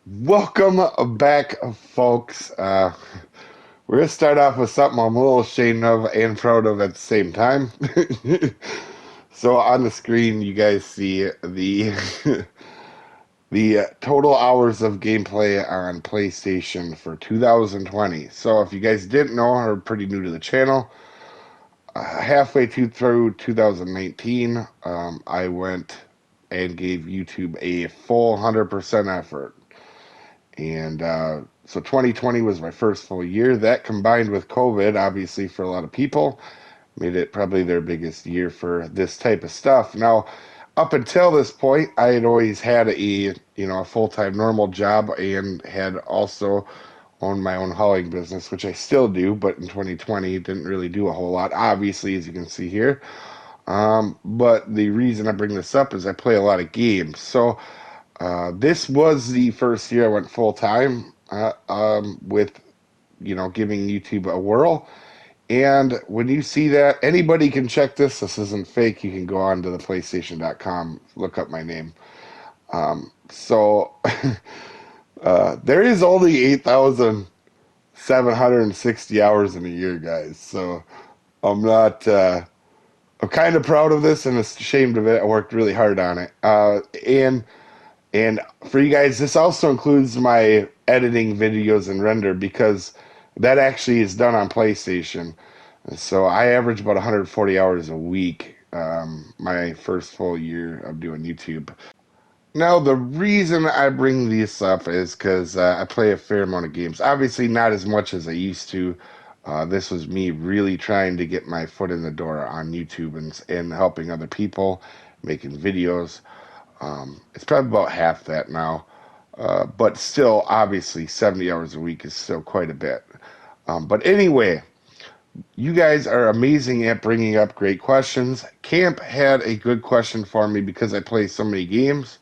Welcome back, folks. We're going to start off with something I'm a little ashamed of and proud of at the same time. So on the screen, you guys see the the total hours of gameplay on PlayStation for 2020. So if you guys didn't know or are pretty new to the channel, halfway through 2019, I went and gave YouTube a full 100% effort. And so 2020 was my first full year. That combined with COVID, obviously, for a lot of people, made it probably their biggest year for this type of stuff. Now, up until this point, I had always had a full-time normal job and had also owned my own hauling business, which I still do, but in 2020 didn't really do a whole lot, obviously, as you can see here. But the reason I bring this up is I play a lot of games. So this was the first year I went full time with, giving YouTube a whirl. And when you see that, anybody can check this. This isn't fake. You can go on to the PlayStation.com, look up my name. So there is only 8,760 hours in a year, guys. So I'm not. I'm kind of proud of this and ashamed of it. I worked really hard on it. And for you guys, this also includes my editing videos and render because that actually is done on PlayStation. So I average about 140 hours a week, my first full year of doing YouTube. Now, the reason I bring this up is because I play a fair amount of games. Obviously, not as much as I used to. This was me really trying to get my foot in the door on YouTube and helping other people, making videos. It's probably about half that now, but still, obviously, 70 hours a week is still quite a bit. But anyway, you guys are amazing at bringing up great questions. Camp had a good question for me because I play so many games.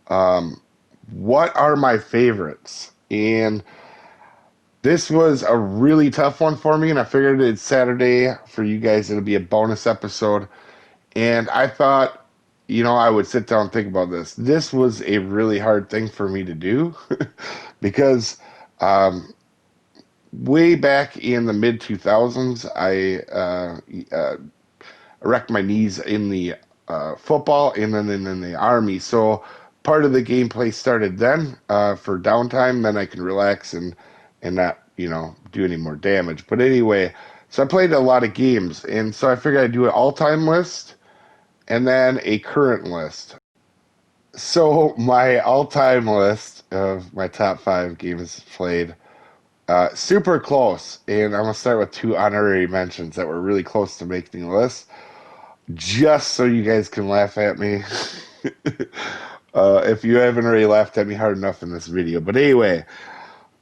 What are my favorites? And this was a really tough one for me, and I figured it's Saturday for you guys. It'll be a bonus episode. And I thought, I would sit down and think about this. This was a really hard thing for me to do because way back in the mid 2000s, I wrecked my knees in the football and then in the army. So part of the gameplay started then for downtime. Then I can relax and not do any more damage. But anyway, so I played a lot of games, and so I figured I'd do an all-time list and then a current list. So my all-time list of my top 5 games played, super close, and I'm gonna start with 2 honorary mentions that were really close to making the list, just so you guys can laugh at me. If you haven't already laughed at me hard enough in this video, but anyway,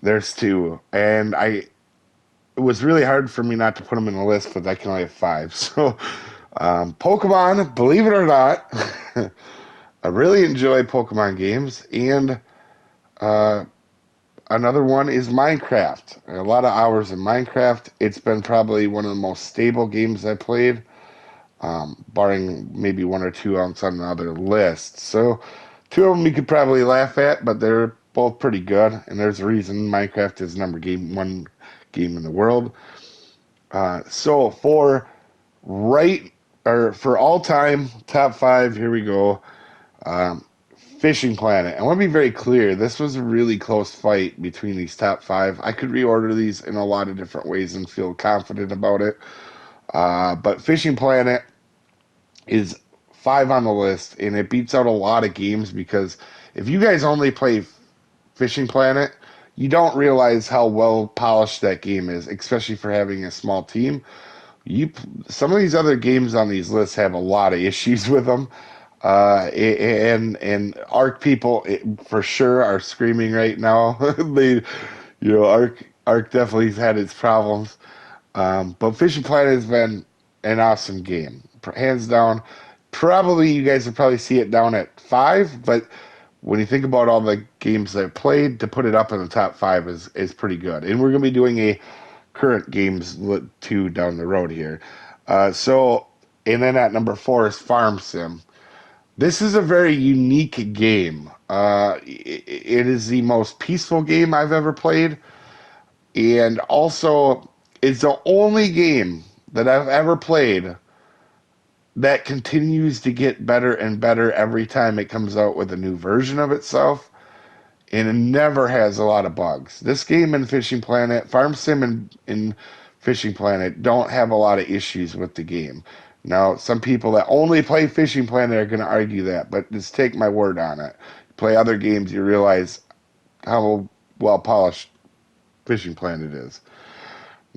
there's 2, and it was really hard for me not to put them in the list, but I can only have 5. So Pokemon, believe it or not, I really enjoy Pokemon games, and another one is Minecraft. A lot of hours in Minecraft. It's been probably one of the most stable games I played, barring maybe 1 or 2 on some other lists. So 2 of them you could probably laugh at, but they're both pretty good, and there's a reason Minecraft is #1 game in the world. So for all time top 5, here we go. Fishing Planet. I want to be very clear. This was a really close fight between these top 5. I could reorder these in a lot of different ways and feel confident about it. But Fishing Planet is 5 on the list, and it beats out a lot of games because if you guys only play Fishing Planet, you don't realize how well polished that game is, especially for having a small team. Some of these other games on these lists have a lot of issues with them, and Ark people for sure are screaming right now. Ark definitely has had its problems, but Fishing Planet has been an awesome game, hands down. Probably you guys will probably see it down at 5, but when you think about all the games that I've played, to put it up in the top 5 is pretty good. And we're going to be doing a current games 2 down the road here. And then at number 4 is Farm Sim. This is a very unique game. It is the most peaceful game I've ever played, and also it's the only game that I've ever played that continues to get better and better every time it comes out with a new version of itself, and it never has a lot of bugs. This game in Fishing Planet, Farm Sim in Fishing Planet don't have a lot of issues with the game. Now, some people that only play Fishing Planet are going to argue that, but just take my word on it. Play other games, you realize how well polished Fishing Planet is.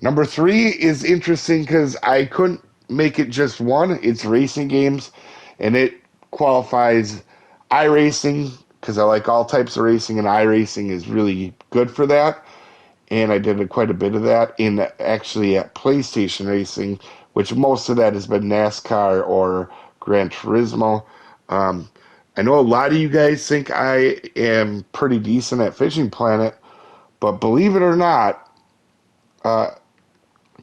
Number three is interesting because I couldn't make it just one. It's racing games, and it qualifies iRacing because I like all types of racing, and iRacing is really good for that. And I did quite a bit of that in actually at PlayStation Racing, which most of that has been NASCAR or Gran Turismo. Um, I know a lot of you guys think I am pretty decent at Fishing Planet, but believe it or not, uh,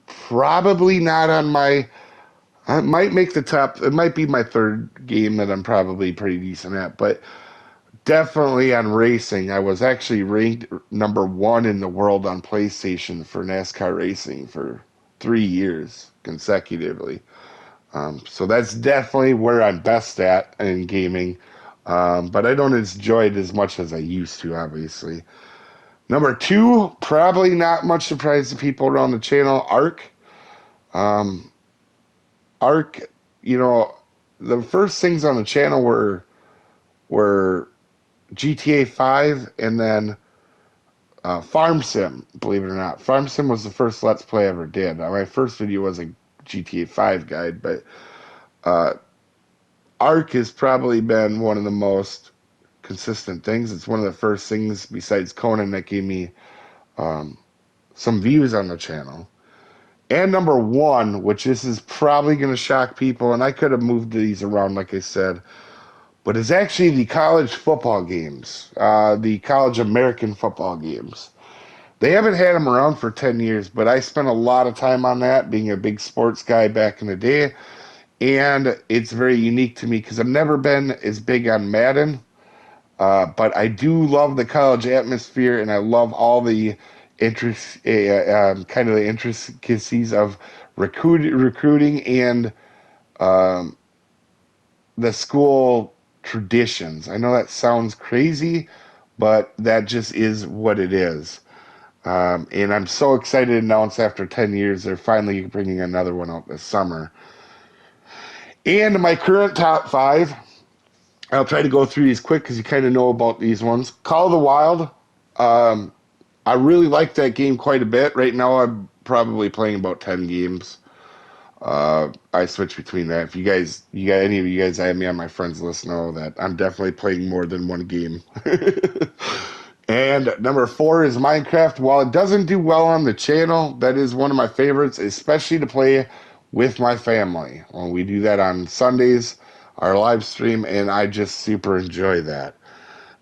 probably not on my. I might make the top. It might be my third game that I'm probably pretty decent at, but definitely on racing. I was actually ranked number one in the world on PlayStation for NASCAR racing for 3 years consecutively. So that's definitely where I'm best at in gaming. But I don't enjoy it as much as I used to, obviously. Number two, probably not much surprise to people around the channel, Ark. Um, Ark, you know, the first things on the channel were GTA 5 and then Farm Sim, believe it or not. Farm Sim was the first Let's Play I ever did. My first video was a GTA 5 guide, but uh, Ark has probably been one of the most consistent things. It's one of the first things besides Conan that gave me um, some views on the channel. And number one, which this is probably going to shock people, and I could have moved these around, like I said, but it's actually the college football games, the college American football games. They haven't had them around for 10 years, but I spent a lot of time on that, being a big sports guy back in the day. And it's very unique to me because I've never been as big on Madden, but I do love the college atmosphere, and I love all the kind of the intricacies of recruiting and um, the school traditions. I know that sounds crazy, but that just is what it is. And I'm so excited to announce after 10 years they're finally bringing another one out this summer. And my current top five, I'll try to go through these quick because you kind of know about these ones. Call of the Wild. Um, I really like that game quite a bit. Right now, I'm probably playing about 10 games. I switch between that. If you got any of you guys I have me on my friends list know that I'm definitely playing more than one game. And number four is Minecraft. While it doesn't do well on the channel, that is one of my favorites, especially to play with my family. When we do that on Sundays, our live stream, and I just super enjoy that.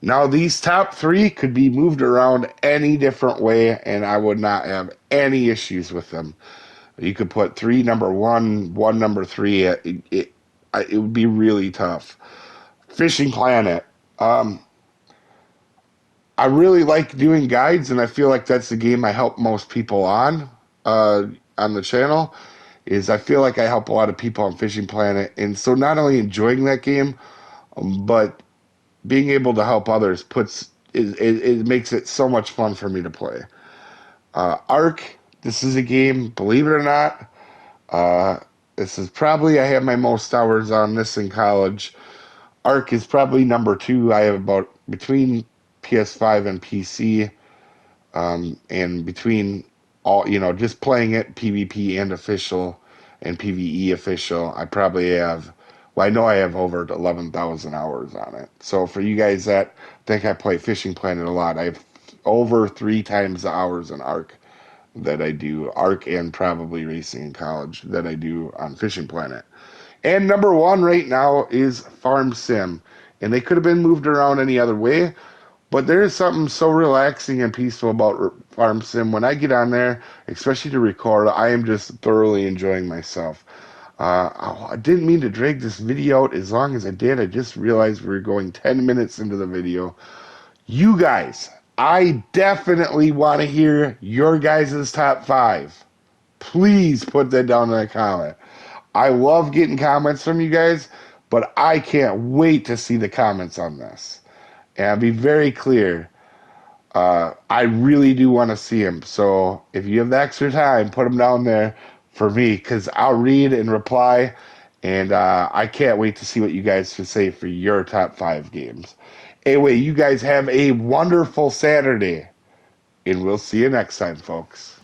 Now, these top three could be moved around any different way, and I would not have any issues with them. You could put three number one number three. It would be really tough. Fishing Planet. I really like doing guides, and I feel like that's the game I help most people on the channel. Is I feel like I help a lot of people on Fishing Planet, and so not only enjoying that game, but being able to help others it makes it so much fun for me to play. Ark. This is a game, believe it or not. This is probably I have my most hours on this in college. Ark is probably number two. I have about between PS5 and PC, and between all just playing it PvP and official and PvE official. I probably have. Well, I know I have over 11,000 hours on it. So for you guys that think I play Fishing Planet a lot, I have over three times the hours in Ark that I do Ark and probably racing in college that I do on Fishing Planet. And number one right now is Farm Sim. And they could have been moved around any other way, but there is something so relaxing and peaceful about Farm Sim. When I get on there, especially to record, I am just thoroughly enjoying myself. I didn't mean to drag this video out as long as I did. I just realized we were going 10 minutes into the video. You guys, I definitely want to hear your guys' top 5. Please put that down in a comment. I love getting comments from you guys, but I can't wait to see the comments on this. And I'll be very clear. I really do want to see them. So if you have the extra time, put them down there for me because I'll read and reply. And I can't wait to see what you guys can say for your top 5 games. Anyway, you guys have a wonderful Saturday. And we'll see you next time, folks.